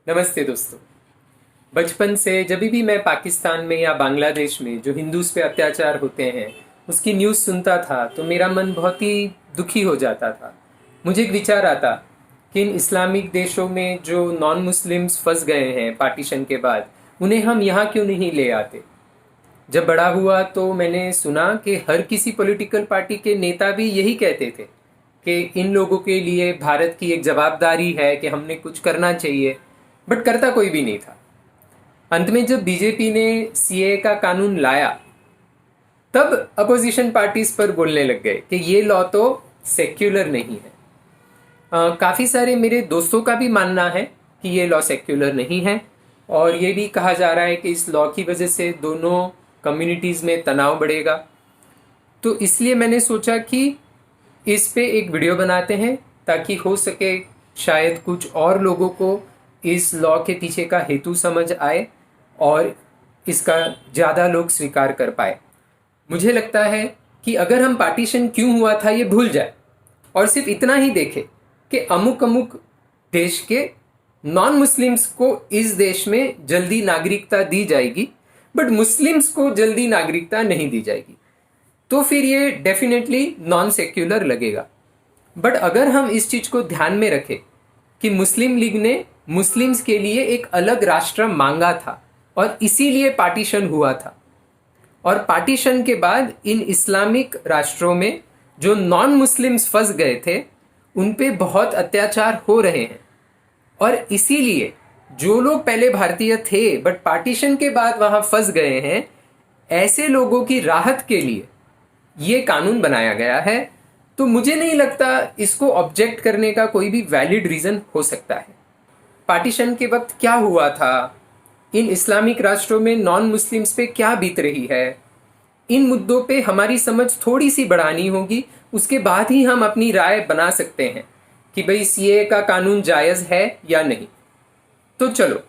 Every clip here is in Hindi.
नमस्ते दोस्तों। बचपन से जब भी मैं पाकिस्तान में या बांग्लादेश में जो हिंदूज पे अत्याचार होते हैं उसकी न्यूज़ सुनता था तो मेरा मन बहुत ही दुखी हो जाता था। मुझे एक विचार आता कि इन इस्लामिक देशों में जो नॉन मुस्लिम्स फंस गए हैं पार्टीशन के बाद, उन्हें हम यहाँ क्यों नहीं ले आते। जब बड़ा हुआ तो मैंने सुना कि हर किसी पॉलिटिकल पार्टी के नेता भी यही कहते थे कि इन लोगों के लिए भारत की एक जवाबदारी है कि हमने कुछ करना चाहिए, बट करता कोई भी नहीं था। अंत में जब बीजेपी ने सीए का कानून लाया तब अपोजिशन पार्टीज पर बोलने लग गए कि ये लॉ तो सेक्युलर नहीं है। काफ़ी सारे मेरे दोस्तों का भी मानना है कि ये लॉ सेक्युलर नहीं है, और ये भी कहा जा रहा है कि इस लॉ की वजह से दोनों कम्युनिटीज़ में तनाव बढ़ेगा। तो इसलिए मैंने सोचा कि इस पे एक वीडियो बनाते हैं ताकि हो सके शायद कुछ और लोगों को इस लॉ के पीछे का हेतु समझ आए और इसका ज़्यादा लोग स्वीकार कर पाए। मुझे लगता है कि अगर हम पार्टीशन क्यों हुआ था ये भूल जाए और सिर्फ इतना ही देखें कि अमुक अमुक देश के नॉन मुस्लिम्स को इस देश में जल्दी नागरिकता दी जाएगी बट मुस्लिम्स को जल्दी नागरिकता नहीं दी जाएगी, तो फिर ये डेफिनेटली नॉन सेक्युलर लगेगा। बट अगर हम इस चीज़ को ध्यान में रखें कि मुस्लिम लीग ने मुस्लिम्स के लिए एक अलग राष्ट्र मांगा था और इसीलिए पार्टीशन हुआ था, और पार्टीशन के बाद इन इस्लामिक राष्ट्रों में जो नॉन मुस्लिम्स फंस गए थे उन पे बहुत अत्याचार हो रहे हैं, और इसीलिए जो लोग पहले भारतीय थे बट पार्टीशन के बाद वहां फंस गए हैं, ऐसे लोगों की राहत के लिए ये कानून बनाया गया है। तो मुझे नहीं लगता इसको ऑब्जेक्ट करने का कोई भी वैलिड रीज़न हो सकता है। पार्टीशन के वक्त क्या हुआ था, इन इस्लामिक राष्ट्रों में नॉन मुस्लिम्स पे क्या बीत रही है, इन मुद्दों पे हमारी समझ थोड़ी सी बढ़ानी होगी। उसके बाद ही हम अपनी राय बना सकते हैं कि भाई सीए का कानून जायज़ है या नहीं। तो चलो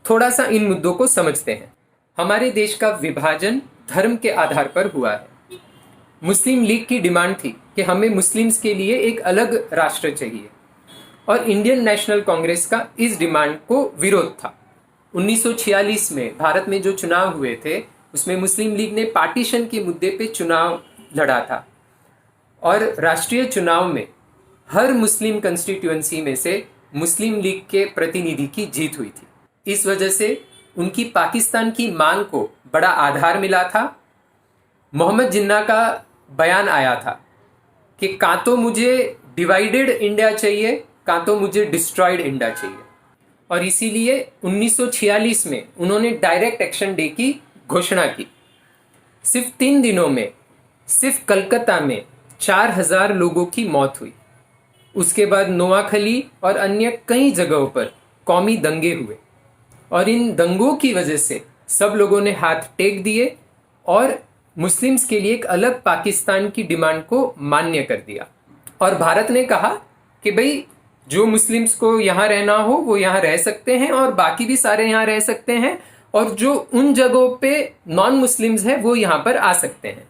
थोड़ा सा इन मुद्दों को समझते हैं। हमारे देश का विभाजन धर्म के आधार पर हुआ है। मुस्लिम लीग की डिमांड थी कि हमें मुस्लिम्स के लिए एक अलग राष्ट्र चाहिए, और इंडियन नेशनल कांग्रेस का इस डिमांड को विरोध था। 1946 में भारत में जो चुनाव हुए थे उसमें मुस्लिम लीग ने पार्टीशन के मुद्दे पे चुनाव लड़ा था, और राष्ट्रीय चुनाव में हर मुस्लिम कंस्टिट्यूएंसी में से मुस्लिम लीग के प्रतिनिधि की जीत हुई थी। इस वजह से उनकी पाकिस्तान की मांग को बड़ा आधार मिला था। मोहम्मद जिन्ना का बयान आया था कि कां तो मुझे डिवाइडेड इंडिया चाहिए, कां तो मुझे डिस्ट्रॉयड इंडिया चाहिए, और इसीलिए 1946 में उन्होंने डायरेक्ट एक्शन डे की घोषणा की। सिर्फ 3 दिनों में सिर्फ कलकत्ता में 4000 लोगों की मौत हुई। उसके बाद नोआखली और अन्य कई जगहों पर कौमी दंगे हुए, और इन दंगों की वजह से सब लोगों ने हाथ टेक दिए और मुस्लिम्स के लिए एक अलग पाकिस्तान की डिमांड को मान्य कर दिया। और भारत ने कहा कि भाई जो मुस्लिम्स को यहाँ रहना हो वो यहाँ रह सकते हैं और बाकी भी सारे यहाँ रह सकते हैं, और जो उन जगहों पे नॉन मुस्लिम्स हैं वो यहाँ पर आ सकते हैं।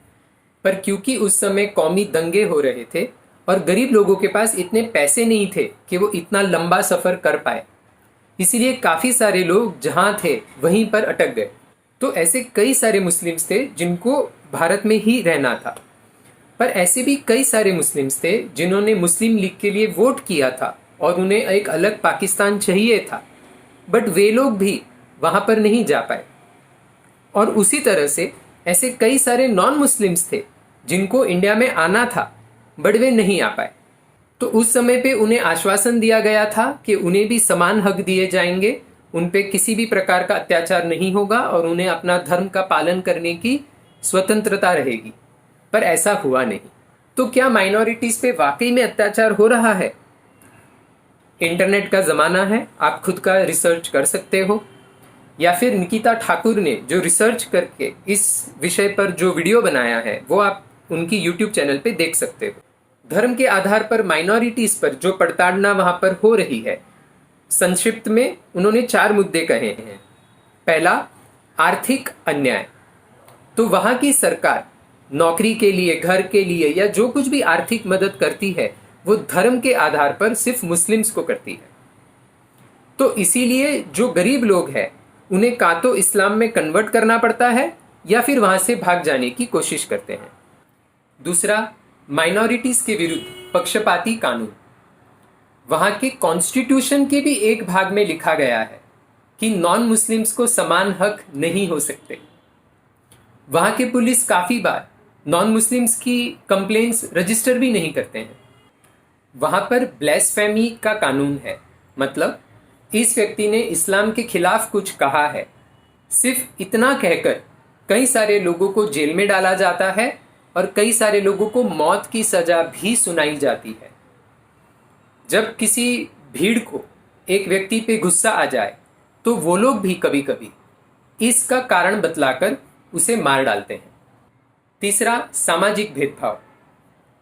पर क्योंकि उस समय कौमी दंगे हो रहे थे और गरीब लोगों के पास इतने पैसे नहीं थे कि वो इतना लंबा सफ़र कर पाए, इसीलिए काफ़ी सारे लोग जहाँ थे वहीं पर अटक गए। तो ऐसे कई सारे मुस्लिम्स थे जिनको भारत में ही रहना था, पर ऐसे भी कई सारे मुस्लिम्स थे जिन्होंने मुस्लिम लीग के लिए वोट किया था और उन्हें एक अलग पाकिस्तान चाहिए था, बट वे लोग भी वहाँ पर नहीं जा पाए। और उसी तरह से ऐसे कई सारे नॉन मुस्लिम्स थे जिनको इंडिया में आना था बट वे नहीं आ पाए। तो उस समय पे उन्हें आश्वासन दिया गया था कि उन्हें भी समान हक दिए जाएंगे, उन पे किसी भी प्रकार का अत्याचार नहीं होगा और उन्हें अपना धर्म का पालन करने की स्वतंत्रता रहेगी, पर ऐसा हुआ नहीं। तो क्या माइनॉरिटीज़ पे वाकई में अत्याचार हो रहा है? इंटरनेट का ज़माना है, आप खुद का रिसर्च कर सकते हो, या फिर निकिता ठाकुर ने जो रिसर्च करके इस विषय पर जो वीडियो बनाया है वो आप उनकी यूट्यूब चैनल पे देख सकते हो। धर्म के आधार पर माइनॉरिटीज़ पर जो पड़ताड़ना वहाँ पर हो रही है, संक्षिप्त में उन्होंने 4 मुद्दे कहे हैं। पहला, आर्थिक अन्याय। तो वहाँ की सरकार नौकरी के लिए, घर के लिए या जो कुछ भी आर्थिक मदद करती है वो धर्म के आधार पर सिर्फ मुस्लिम्स को करती है। तो इसीलिए जो गरीब लोग हैं उन्हें का तो इस्लाम में कन्वर्ट करना पड़ता है या फिर वहां से भाग जाने की कोशिश करते हैं। दूसरा, माइनॉरिटीज के विरुद्ध पक्षपाती कानून। वहां के कॉन्स्टिट्यूशन के भी एक भाग में लिखा गया है कि नॉन मुस्लिम्स को समान हक नहीं हो सकते। वहां के पुलिस काफी बार नॉन मुस्लिम्स की कंप्लेंट्स रजिस्टर भी नहीं करते हैं। वहां पर ब्लेस्फेमी का कानून है, मतलब इस व्यक्ति ने इस्लाम के खिलाफ कुछ कहा है, सिर्फ इतना कहकर कई सारे लोगों को जेल में डाला जाता है और कई सारे लोगों को मौत की सजा भी सुनाई जाती है। जब किसी भीड़ को एक व्यक्ति पे गुस्सा आ जाए तो वो लोग भी कभी कभी इसका कारण बतलाकर उसे मार डालते हैं। तीसरा, सामाजिक भेदभाव।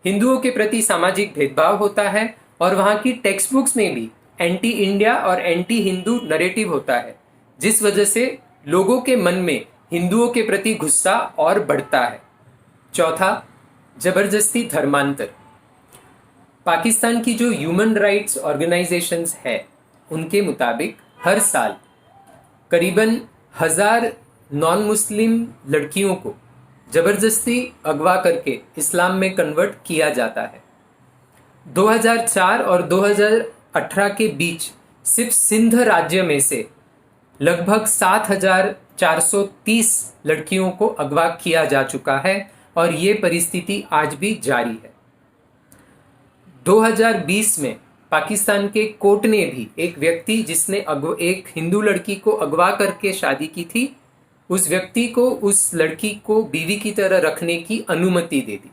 हिंदुओं के प्रति सामाजिक भेदभाव होता है और वहां की टेक्स्ट बुक्स में भी एंटी इंडिया और एंटी हिंदू नरेटिव होता है, जिस वजह से लोगों के मन में हिंदुओं के प्रति गुस्सा और बढ़ता है। चौथा, जबरदस्ती धर्मांतर। पाकिस्तान की जो ह्यूमन राइट्स ऑर्गेनाइजेशंस है उनके मुताबिक हर साल करीबन 1000 नॉन मुस्लिम लड़कियों को जबरदस्ती अगवा करके इस्लाम में कन्वर्ट किया जाता है। 2004 और 2018 के बीच सिर्फ सिंध राज्य में से लगभग 7430 लड़कियों को अगवा किया जा चुका है और ये परिस्थिति आज भी जारी है। 2020 में पाकिस्तान के कोर्ट ने भी एक व्यक्ति जिसने एक हिंदू लड़की को अगवा करके शादी की थी, उस व्यक्ति को उस लड़की को बीवी की तरह रखने की अनुमति दे दी।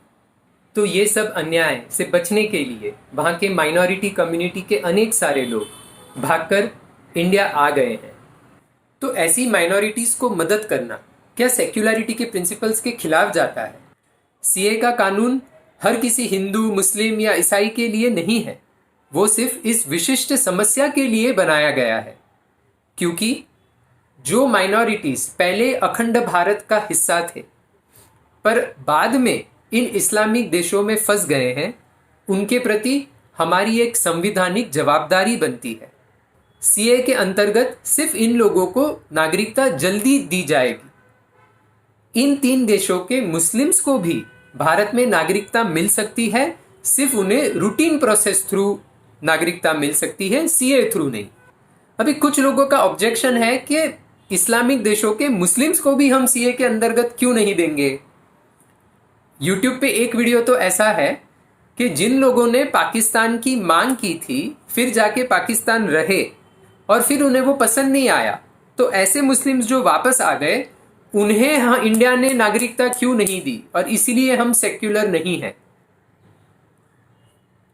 तो ये सब अन्याय से बचने के लिए वहाँ के माइनॉरिटी कम्युनिटी के अनेक सारे लोग भागकर इंडिया आ गए हैं। तो ऐसी माइनॉरिटीज को मदद करना क्या सेक्युलरिटी के प्रिंसिपल्स के खिलाफ जाता है? सीए का कानून हर किसी हिंदू, मुस्लिम या ईसाई के लिए नहीं है, वो सिर्फ इस विशिष्ट समस्या के लिए बनाया गया है, क्योंकि जो माइनॉरिटीज पहले अखंड भारत का हिस्सा थे पर बाद में इन इस्लामिक देशों में फंस गए हैं, उनके प्रति हमारी एक संविधानिक जवाबदारी बनती है। सीए के अंतर्गत सिर्फ इन लोगों को नागरिकता जल्दी दी जाएगी। इन 3 देशों के मुस्लिम्स को भी भारत में नागरिकता मिल सकती है, सिर्फ उन्हें रूटीन प्रोसेस थ्रू नागरिकता मिल सकती है, सीए थ्रू नहीं। अभी कुछ लोगों का ऑब्जेक्शन है कि इस्लामिक देशों के मुस्लिम्स को भी हम सीए के अंतर्गत क्यों नहीं देंगे। यूट्यूब पे एक वीडियो तो ऐसा है कि जिन लोगों ने पाकिस्तान की मांग की थी, फिर जाके पाकिस्तान रहे और फिर उन्हें वो पसंद नहीं आया, तो ऐसे मुस्लिम्स जो वापस आ गए उन्हें हाँ इंडिया ने नागरिकता क्यों नहीं दी और इसीलिए हम सेक्युलर नहीं है।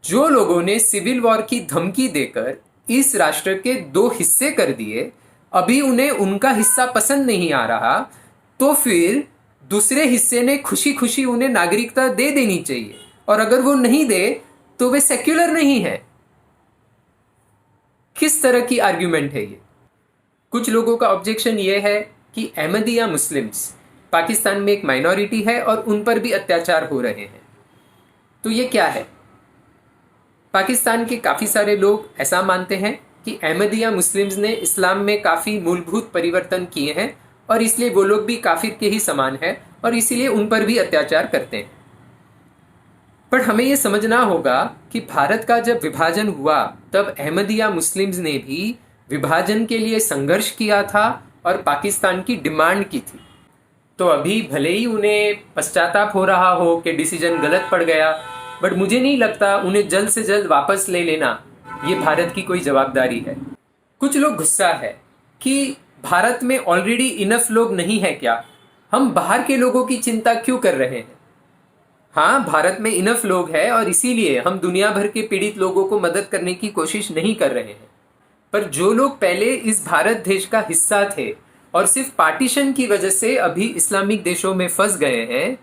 जो लोगों ने सिविल वॉर की धमकी देकर इस राष्ट्र के 2 हिस्से कर दिए, अभी उन्हें उनका हिस्सा पसंद नहीं आ रहा, तो फिर दूसरे हिस्से ने खुशी खुशी उन्हें नागरिकता दे देनी चाहिए, और अगर वो नहीं दे तो वे सेक्युलर नहीं है। किस तरह की आर्ग्यूमेंट है ये? कुछ लोगों का ऑब्जेक्शन ये है कि अहमदिया मुस्लिम्स पाकिस्तान में एक माइनॉरिटी है और उन पर भी अत्याचार हो रहे हैं। तो ये क्या है? पाकिस्तान के काफ़ी सारे लोग ऐसा मानते हैं कि अहमदिया मुस्लिम्स ने इस्लाम में काफ़ी मूलभूत परिवर्तन किए हैं और इसलिए वो लोग भी काफिर के ही समान है और इसीलिए उन पर भी अत्याचार करते हैं। पर हमें ये समझना होगा कि भारत का जब विभाजन हुआ तब अहमदिया मुस्लिम्स ने भी विभाजन के लिए संघर्ष किया था और पाकिस्तान की डिमांड की थी। तो अभी भले ही उन्हें पश्चाताप हो रहा हो कि डिसीजन गलत पड़ गया, बट मुझे नहीं लगता उन्हें जल्द से जल्द वापस ले लेना ये भारत की कोई जवाबदारी है। कुछ लोग गुस्सा है कि भारत में ऑलरेडी इनफ लोग नहीं है क्या, हम बाहर के लोगों की चिंता क्यों कर रहे हैं? हाँ, भारत में इनफ लोग हैं और इसीलिए हम दुनिया भर के पीड़ित लोगों को मदद करने की कोशिश नहीं कर रहे हैं। पर जो लोग पहले इस भारत देश का हिस्सा थे और सिर्फ पार्टीशन की वजह से अभी इस्लामिक देशों में फंस गए हैं,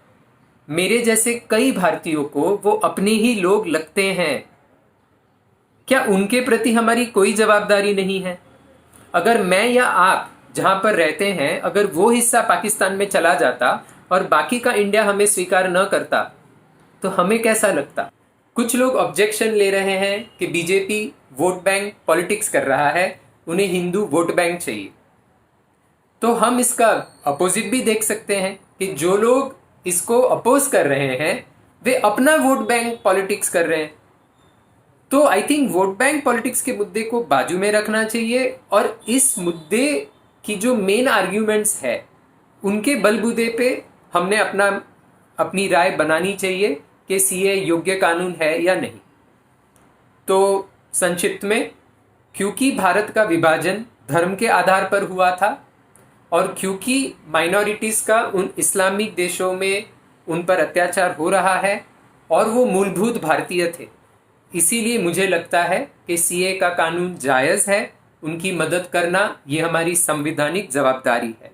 मेरे जैसे कई भारतीयों को वो अपने ही लोग लगते हैं। क्या उनके प्रति हमारी कोई जवाबदारी नहीं है? अगर मैं या आप जहां पर रहते हैं, अगर वो हिस्सा पाकिस्तान में चला जाता और बाकी का इंडिया हमें स्वीकार न करता तो हमें कैसा लगता? कुछ लोग ऑब्जेक्शन ले रहे हैं कि बीजेपी वोट बैंक पॉलिटिक्स कर रहा है, उन्हें हिंदू वोट बैंक चाहिए। तो हम इसका अपोजिट भी देख सकते हैं कि जो लोग इसको अपोज कर रहे हैं वे अपना वोट बैंक पॉलिटिक्स कर रहे हैं। तो I think vote bank politics के मुद्दे को बाजू में रखना चाहिए और इस मुद्दे की जो मेन आर्ग्यूमेंट्स है उनके बलबूते पे हमने अपनी राय बनानी चाहिए कि सीए योग्य कानून है या नहीं। तो संक्षिप्त में, क्योंकि भारत का विभाजन धर्म के आधार पर हुआ था और क्योंकि माइनॉरिटीज का उन इस्लामिक देशों में उन पर अत्याचार हो रहा है और वो मूलभूत भारतीय थे, इसीलिए मुझे लगता है कि सीए का कानून जायज़ है। उनकी मदद करना ये हमारी संवैधानिक जवाबदारी है।